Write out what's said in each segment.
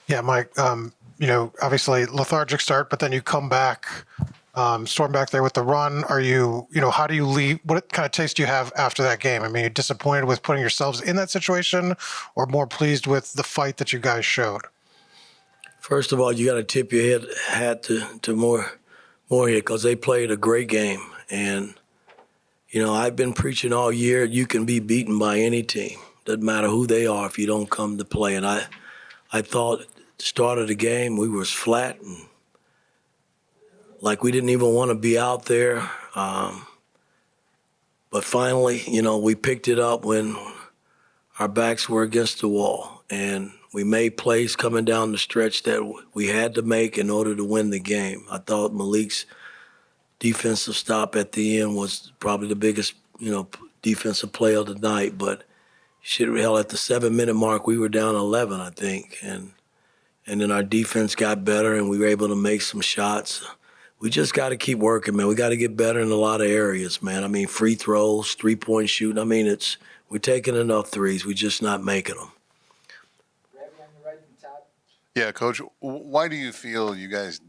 Yeah, Mike, obviously lethargic start, but then you come back, storm back there with the run. Are you, how do you leave? What kind of taste do you have after that game? I mean, you're disappointed with putting yourselves in that situation or more pleased with the fight that you guys showed? First of all, you got to tip your hat to Moorhead because they played a great game. And, I've been preaching all year, you can be beaten by any team. Doesn't matter who they are if you don't come to play. And I thought at the start of the game we was flat and like we didn't even want to be out there. But finally, we picked it up when our backs were against the wall. And we made plays coming down the stretch that we had to make in order to win the game. I thought Malik's defensive stop at the end was probably the biggest, defensive play of the night. But hell, at the 7-minute mark, we were down 11, I think. And then our defense got better and we were able to make some shots. We just got to keep working, man. We got to get better in a lot of areas, man. I mean, free throws, three-point shooting. I mean, we're taking enough threes. We're just not making them. Yeah, Coach, why do you feel you guys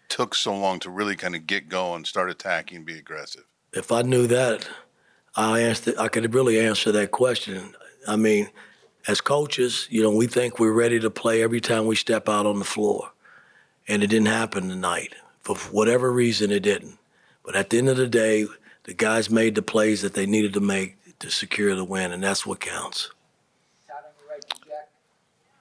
took so long to really kind of get going, start attacking, be aggressive? If I knew that, I could really answer that question. I mean, as coaches, we think we're ready to play every time we step out on the floor. And it didn't happen tonight. For whatever reason, it didn't. But at the end of the day, the guys made the plays that they needed to make to secure the win, and that's what counts.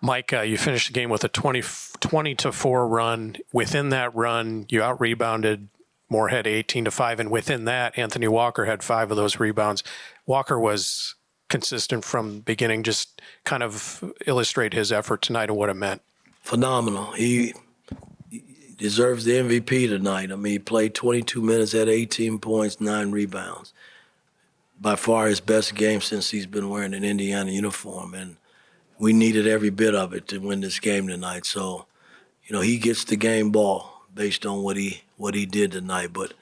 Mike, you finished the game with a 20-4 run. Within that run, you out-rebounded Moorhead 18-5, and within that, Anthony Walker had 5 of those rebounds. Walker was consistent from the beginning. Just kind of illustrate his effort tonight and what it meant. Phenomenal. He deserves the MVP tonight. I mean, he played 22 minutes, had 18 points, 9 rebounds. By far his best game since he's been wearing an Indiana uniform, and we needed every bit of it to win this game tonight. So, he gets the game ball based on what he did tonight. But,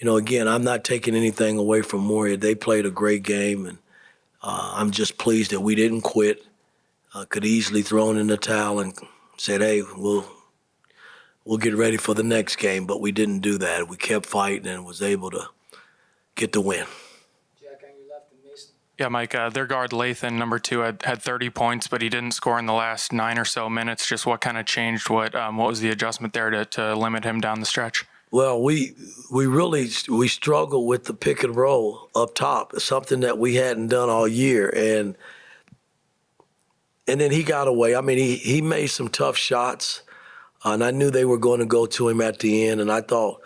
again, I'm not taking anything away from Moorhead. They played a great game, and I'm just pleased that we didn't quit. Could easily thrown in the towel and said, hey, we'll get ready for the next game, but we didn't do that. We kept fighting and was able to get the win. Yeah, Mike, their guard Lathan, number 2, had 30 points, but he didn't score in the last 9 or so minutes. Just what kind of changed? What was the adjustment there to limit him down the stretch? Well, we struggled with the pick and roll up top. It's something that we hadn't done all year, and then he got away. I mean, he made some tough shots, and I knew they were going to go to him at the end, and I thought,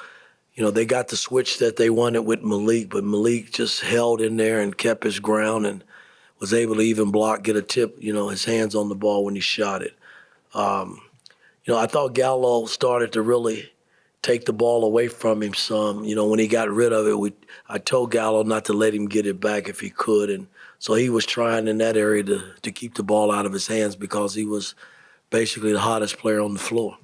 they got the switch that they wanted with Malik, but Malik just held in there and kept his ground and was able to even block, get a tip, his hands on the ball when he shot it. I thought Gallo started to really take the ball away from him some. When he got rid of it, I told Gallo not to let him get it back if he could, and so he was trying in that area to keep the ball out of his hands because he was basically the hottest player on the floor.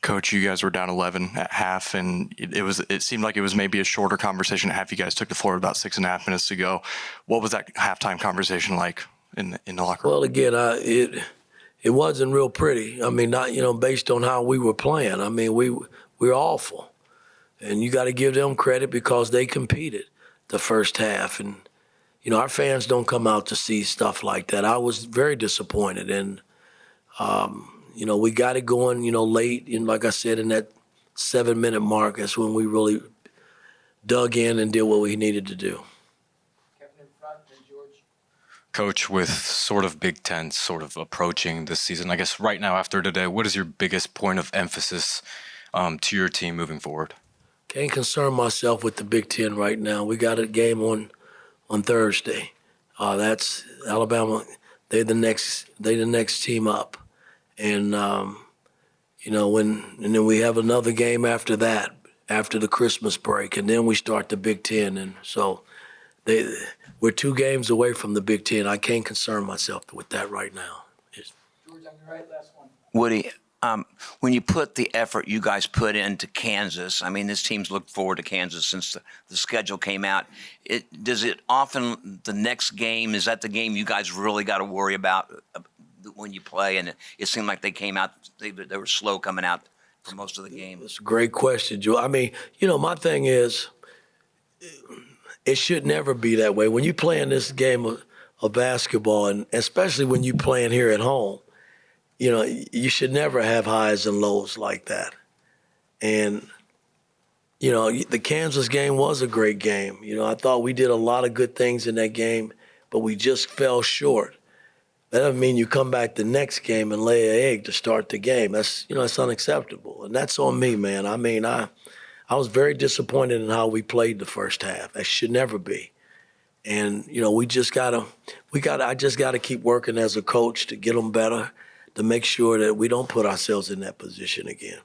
Coach, you guys were down 11 at half, and it seemed like it was maybe a shorter conversation at half. You guys took the floor about 6.5 minutes to go. What was that halftime conversation like in the locker room? Well, again, it wasn't real pretty. I mean, not based on how we were playing. I mean, we were awful, and you got to give them credit because they competed the first half, and our fans don't come out to see stuff like that. I was very disappointed, and we got it going, late. And like I said, in that 7-minute mark, that's when we really dug in and did what we needed to do. Coach, with sort of Big Ten sort of approaching this season, I guess right now after today, what is your biggest point of emphasis to your team moving forward? Can't concern myself with the Big Ten right now. We got a game on Thursday. That's Alabama. They're the next team up. And, and then we have another game after that, after the Christmas break, and then we start the Big Ten. And so we're 2 games away from the Big Ten. I can't concern myself with that right now. George, on your right, last one. Woody, when you put the effort you guys put into Kansas, I mean, this team's looked forward to Kansas since the schedule came out. Does it often, the next game, is that the game you guys really got to worry about when you play, and it seemed like they came out, they were slow coming out for most of the game. It's a great question, Joe. I mean, my thing is, it should never be that way. When you play in this game of basketball, and especially when you playing here at home, you should never have highs and lows like that. And, the Kansas game was a great game. I thought we did a lot of good things in that game, but we just fell short. That doesn't mean you come back the next game and lay an egg to start the game. That's, it's unacceptable. And that's on me, man. I mean, I was very disappointed in how we played the first half. That should never be. And, I just gotta keep working as a coach to get them better, to make sure that we don't put ourselves in that position again.